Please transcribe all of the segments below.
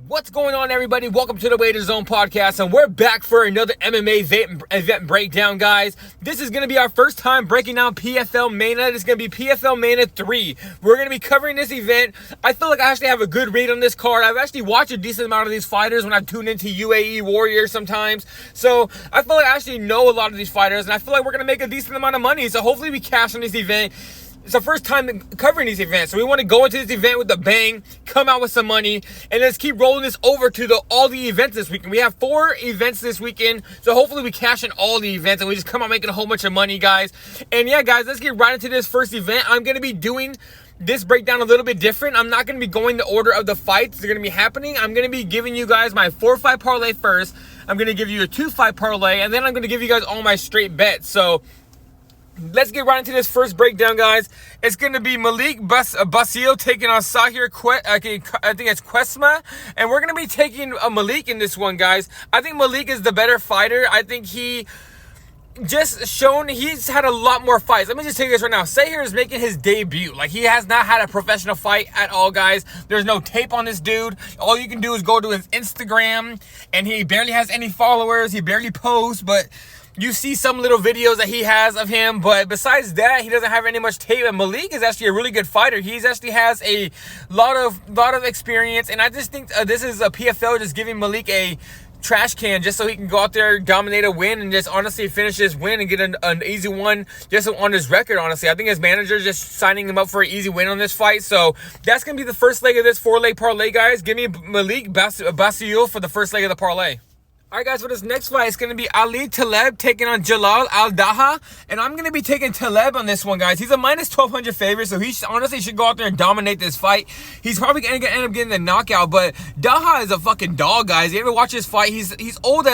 What's going on, everybody? Welcome to the Wager Zone podcast, and we're back for another MMA event breakdown, guys. This is going to be our first time breaking down PFL MENA. This is going to be PFL MENA 3. We're going to be covering this event. I feel like I actually have a good read on this card. I've actually watched a decent amount of these fighters when I've tuned into UAE Warriors sometimes. So I feel like I actually know a lot of these fighters, and I feel like we're going to make a decent amount of money. So hopefully we cash on this event. It's our first time covering these events, so we want to go into this event with a bang, come out with some money, and let's keep rolling this over to all the events this weekend. We have 4 events this weekend, so hopefully we cash in all the events and we just come out making a whole bunch of money, guys. And yeah, guys, let's get right into this first event. I'm going to be doing this breakdown a little bit different. I'm not going to be going the order of the fights that are going to be happening. I'm going to be giving you guys my 4-5 parlay first. I'm going to give you a 2-5 parlay, and then I'm going to give you guys all my straight bets. So let's get right into this first breakdown, guys. It's going to be Malik Basile taking on Sahir, I think it's Quesma. And we're going to be taking Malik in this one, guys. I think Malik is the better fighter. I think he just shown he's had a lot more fights. Let me just tell you this right now. Sahir is making his debut. Like, he has not had a professional fight at all, guys. There's no tape on this dude. All you can do is go to his Instagram, and he barely has any followers. He barely posts, but you see some little videos that he has of him, but besides that, he doesn't have any much tape. And Malik is actually a really good fighter. He actually has a lot of experience, and I just think this is a PFL just giving Malik a trash can just so he can go out there, dominate a win, and just honestly finish this win and get an easy one just on his record, honestly. I think his manager just signing him up for an easy win on this fight. So that's going to be the first leg of this 4-leg parlay, guys. Give me Malik Basile for the first leg of the parlay. All right, guys, for this next fight, it's going to be Ali Taleb taking on Jalal AlAhliya, and I'm going to be taking Taleb on this one, guys. He's a minus 1,200 favorite, so he honestly should go out there and dominate this fight. He's probably going to end up getting the knockout, but Daha is a fucking dog, guys. You ever watch his fight? He's old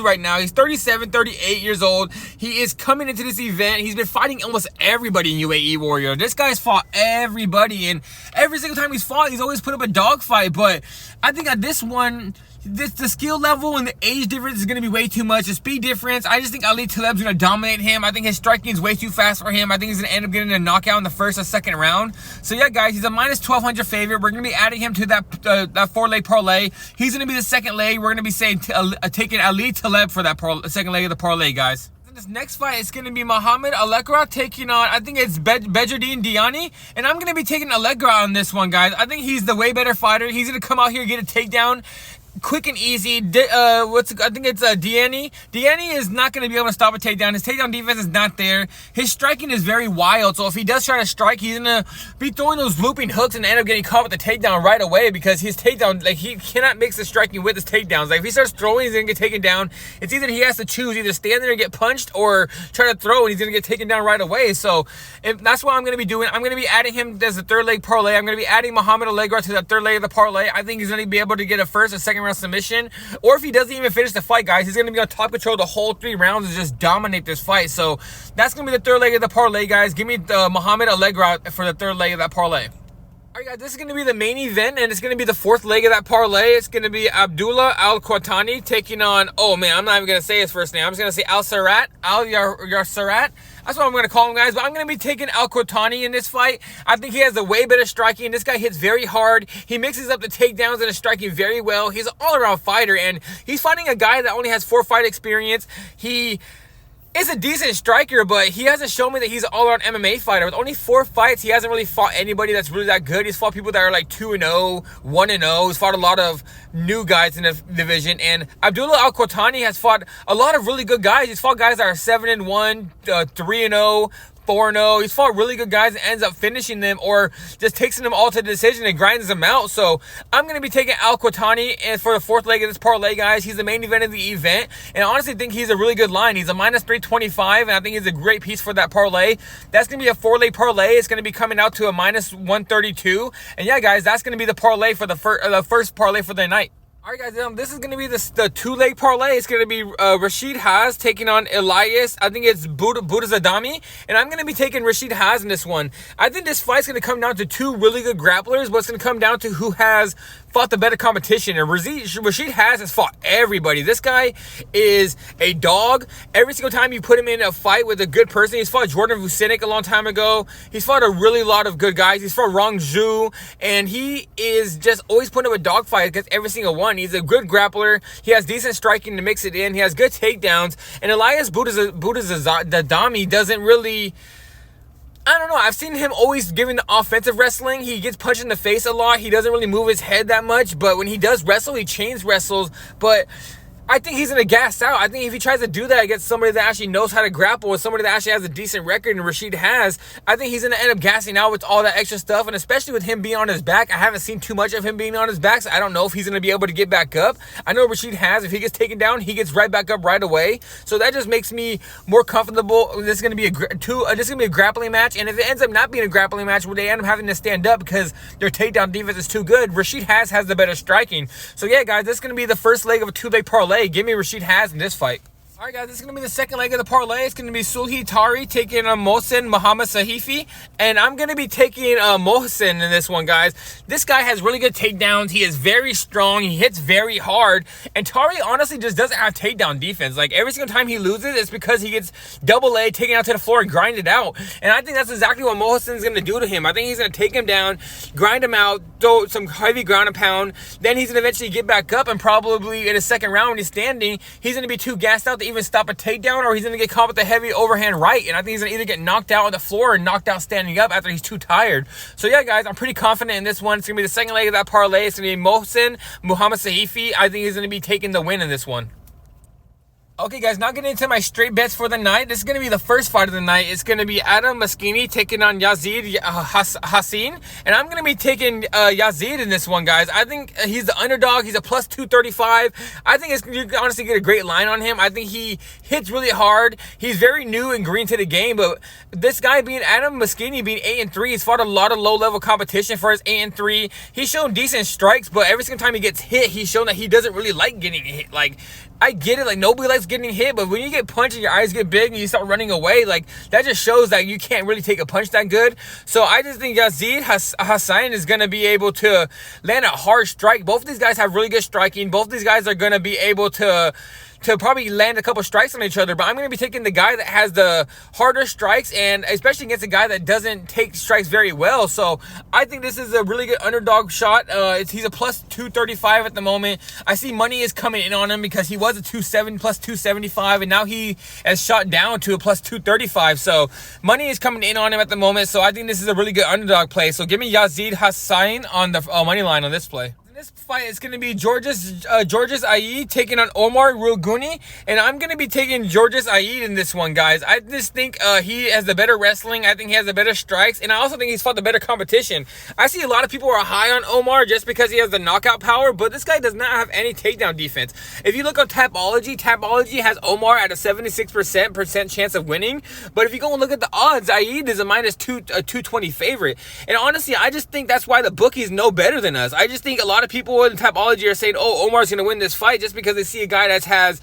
right now. He's 37, 38 years old. He is coming into this event. He's been fighting almost everybody in UAE Warrior. This guy's fought everybody, and every single time he's fought, he's always put up a dog fight, but I think at this one, the skill level and the age difference is going to be way too much. The speed difference, I just think Ali Taleb's going to dominate him. I think his striking is way too fast for him. I think he's going to end up getting a knockout in the first or second round. So yeah, guys, he's a minus 1,200 favorite. We're going to be adding him to that 4-leg parlay. He's going to be the second leg. We're going to be saying taking Ali Taleb for that second leg of the parlay, guys. This next fight is going to be Mohamed AlKatani taking on, I think it's Bardine Diani, and I'm going to be taking AlKatani on this one, guys. I think he's the way better fighter. He's going to come out here and get a takedown quick and easy. I think it's Diani. Diani is not going to be able to stop a takedown. His takedown defense is not there. His striking is very wild, so if he does try to strike, he's going to be throwing those looping hooks and end up getting caught with the takedown right away, because his takedown, like, he cannot mix the striking with his takedowns. Like, if he starts throwing, he's going to get taken down. It's either he has to choose, either stand there and get punched or try to throw, and he's going to get taken down right away. So that's what I'm going to be doing. I'm going to be adding him as a 3rd-leg parlay. I'm going to be adding Mohamed AlKatani to that 3rd leg of the parlay. I think he's going to be able to get a first or second round submission, or if he doesn't even finish the fight, guys, he's going to be on top control the whole 3 rounds and just dominate this fight. So that's going to be the 3rd leg of the parlay, guys. Give me Mohamed AlKatani for the 3rd leg of that parlay. All right, guys, this is going to be the main event, and it's going to be the 4th leg of that parlay. It's going to be Abdullah AlKatani taking on, oh man, I'm not even going to say his first name. I'm just going to say AlSarat, AlYarat. That's what I'm going to call him, guys. But I'm going to be taking AlKatani in this fight. I think he has a way better striking. This guy hits very hard. He mixes up the takedowns and the striking very well. He's an all-around fighter, and he's fighting a guy that only has 4 fight experience. He is a decent striker, but he hasn't shown me that he's an all-around MMA fighter. With only 4 fights, he hasn't really fought anybody that's really that good. He's fought people that are like 2-0, 1-0. He's fought a lot of new guys in the division. And Abdullah AlKatani has fought a lot of really good guys. He's fought guys that are 7-1, 3-0, 4-0. He's fought really good guys and ends up finishing them or just takes them all to the decision and grinds them out. So I'm going to be taking AlKatani for the 4th leg of this parlay, guys. He's the main event of the event, and I honestly think he's a really good line. He's a minus 325, and I think he's a great piece for that parlay. That's going to be a 4-leg parlay. It's going to be coming out to a minus 132. And yeah, guys, that's going to be the parlay for the first parlay for the night. All right, guys, this is going to be the 2-leg parlay. It's going to be Rashed Haz taking on Elias. I think it's Budha Zadami, and I'm going to be taking Rashed Haz in this one. I think this fight's going to come down to 2 really good grapplers, but it's going to come down to who has fought the better competition. And Rashed has fought everybody. This guy is a dog. Every single time you put him in a fight with a good person, he's fought Jordan Vucinic a long time ago. He's fought a really lot of good guys. He's fought Rong Zhu, and he is just always putting up a dogfight against every single one. He's a good grappler. He has decent striking to mix it in. He has good takedowns. And Elias Budazadami doesn't really... I don't know. I've seen him always giving the offensive wrestling. He gets punched in the face a lot. He doesn't really move his head that much. But when he does wrestle, he chains wrestles. But I think he's going to gas out. I think if he tries to do that against somebody that actually knows how to grapple, or somebody that actually has a decent record, and Rashed has, I think he's going to end up gassing out with all that extra stuff. And especially with him being on his back, I haven't seen too much of him being on his back, so I don't know if he's going to be able to get back up. I know Rashed has. If he gets taken down, he gets right back up right away. So that just makes me more comfortable. This is going to be a grappling match. And if it ends up not being a grappling match, where they end up having to stand up because their takedown defense is too good, Rashed has the better striking. So yeah, guys, this is going to be the first leg of a 2-leg parlay. Give me Rashed has in this fight. All right, guys, this is going to be the second leg of the parlay. It's going to be Sulhi Tari taking on Mohammadasseifi, and I'm going to be taking Mohsen in this one, guys. This guy has really good takedowns. He is very strong. He hits very hard, and Tari honestly just doesn't have takedown defense. Like, every single time he loses, it's because he gets double A, taken out to the floor, and grinded out. And I think that's exactly what Mohsen's going to do to him. I think he's going to take him down, grind him out, throw some heavy ground and pound. Then he's going to eventually get back up, and probably in the second round when he's standing, he's going to be too gassed out to even stop a takedown, or he's going to get caught with a heavy overhand right, and I think he's going to either get knocked out on the floor or knocked out standing up after he's too tired. So yeah, guys, I'm pretty confident in this one. It's going to be the second leg of that parlay. It's going to be Mohammadasseifi. I think he's going to be taking the win in this one. Okay, guys, now getting into my straight bets for the night. This is going to be the first fight of the night. It's going to be Mkini taking on Yazid Hassan. And I'm going to be taking Yazid in this one, guys. I think he's the underdog. He's a plus 235. I think you can honestly get a great line on him. I think he hits really hard. He's very new and green to the game. But this guy being Mkini being 8-3, he's fought a lot of low-level competition for his 8-3. He's shown decent strikes, but every single time he gets hit, he's shown that he doesn't really like getting hit. Like, I get it, like, nobody likes getting hit, but when you get punched and your eyes get big and you start running away, like, that just shows that you can't really take a punch that good. So I just think Yazid Hassan is going to be able to land a hard strike. Both of these guys have really good striking. Both of these guys are going to be able to probably land a couple strikes on each other, but I'm going to be taking the guy that has the harder strikes, and especially against a guy that doesn't take strikes very well. So I think this is a really good underdog shot. He's a plus 235 at the moment. I see money is coming in on him because he was a plus 275, and now he has shot down to a plus 235. So money is coming in on him at the moment. So I think this is a really good underdog play. So give me Yazid Hassan on the money line on this play. This fight is going to be Georges Aid taking on Omar Ruguni, and I'm going to be taking Georges Aid in this one, guys. I just think he has the better wrestling. I think he has the better strikes, and I also think he's fought the better competition. I see a lot of people are high on Omar just because he has the knockout power, but this guy does not have any takedown defense. If you look on Tapology has Omar at a 76% chance of winning, but if you go and look at the odds, Aid is a minus 220 favorite, and honestly, I just think that's why the bookies know better than us. I just think a lot of people in Tapology are saying, oh, Omar's going to win this fight just because they see a guy that has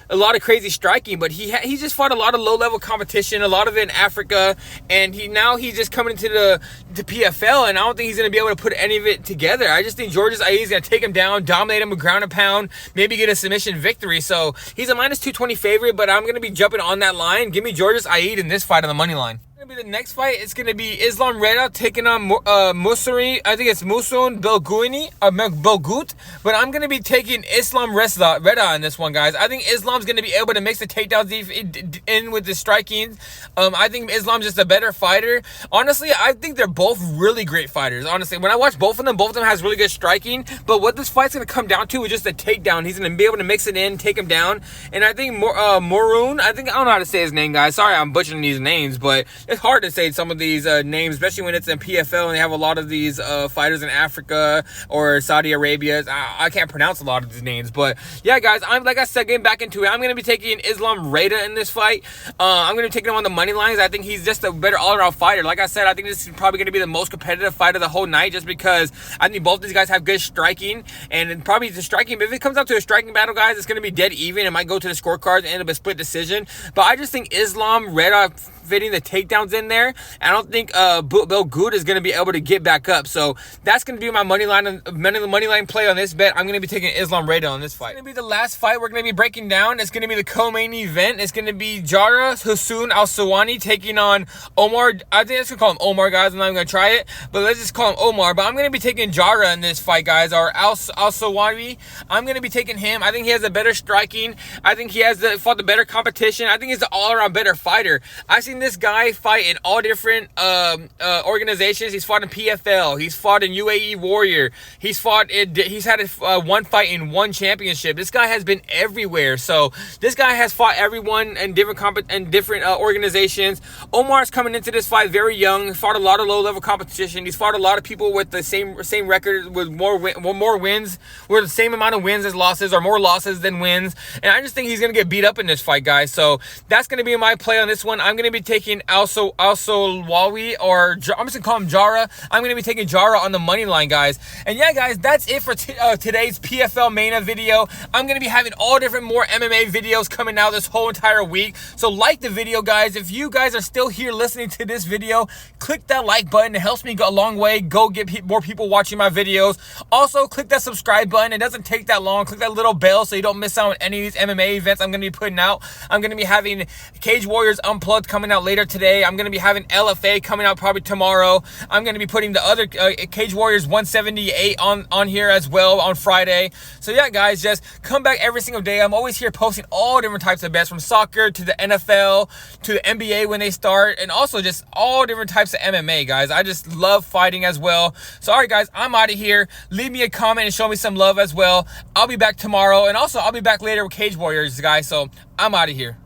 a lot of crazy striking, but he just fought a lot of low-level competition, a lot of it in Africa, and he's just coming into the PFL, and I don't think he's going to be able to put any of it together. I just think Georges Aid is going to take him down, dominate him with ground and pound, maybe get a submission victory. So he's a minus 220 favorite, but I'm going to be jumping on that line. Give me Georges Aid in this fight on the money line. Be the next fight. It's going to be Islam Reda taking on Musari. I think it's Musun Belgut, but I'm going to be taking Islam Reda in this one, guys. I think Islam's going to be able to mix the takedowns in with the striking. I think Islam's just a better fighter. Honestly, I think they're both really great fighters. Honestly, when I watch both of them has really good striking, but what this fight's going to come down to is just a takedown. He's going to be able to mix it in, take him down, and I think Morun, I don't know how to say his name, guys. Sorry, I'm butchering these names, but it's hard to say some of these names, especially when it's in PFL and they have a lot of these fighters in Africa or Saudi Arabia. I can't pronounce a lot of these names, but yeah, guys, like I said, getting back into it, I'm going to be taking Islam Reda in this fight. I'm going to be taking him on the money lines. I think he's just a better all-around fighter. Like I said, I think this is probably going to be the most competitive fight of the whole night, just because I think both these guys have good striking, and probably the striking, but if it comes out to a striking battle, guys, it's going to be dead even. It might go to the scorecards and end up a split decision, but I just think Islam Reda fitting the takedowns in there. I don't think Budha is going to be able to get back up. So that's going to be my money line play on this bet. I'm going to be taking Islam Reda on this fight. It's going to be the last fight we're going to be breaking down. It's going to be the co-main event. It's going to be Jara Hassan Al-Sawani taking on Omar. I think let's call him Omar, guys. I'm not even going to try it, but let's just call him Omar. But I'm going to be taking Jara in this fight, guys, or Al-Sawani. I'm going to be taking him. I think he has a better striking. I think he has fought the better competition. I think he's an all-around better fighter. I've seen this guy fight in all different organizations. He's fought in PFL. He's fought in UAE Warrior. He's had one fight in one championship. This guy has been everywhere. So this guy has fought everyone in different organizations. Omar's coming into this fight very young. Fought a lot of low-level competition. He's fought a lot of people with the same record, with more wins, with the same amount of wins as losses, or more losses than wins. And I just think he's gonna get beat up in this fight, guys. So that's gonna be my play on this one. I'm gonna be taking Al-Sawani, or I'm just gonna call him Jara. I'm gonna be taking Jara on the money line, guys. And yeah, guys, that's it for today's PFL MENA video. I'm gonna be having all different more MMA videos coming out this whole entire week. So like the video, guys. If you guys are still here listening to this video, click that like button. It helps me go a long way. Go get more people watching my videos. Also, click that subscribe button. It doesn't take that long. Click that little bell so you don't miss out on any of these MMA events I'm gonna be putting out. I'm gonna be having Cage Warriors Unplugged coming out later today. I'm gonna be having LFA coming out probably tomorrow. I'm gonna be putting the other Cage Warriors 178 on here as well on Friday. So yeah, guys, just come back every single day. I'm always here posting all different types of bets, from soccer to the NFL to the NBA when they start, and also just all different types of MMA, guys. I just love fighting as well. So all right, guys, I'm out of here. Leave me a comment and show me some love as well. I'll be back tomorrow, and also I'll be back later with Cage Warriors, guys. So I'm out of here.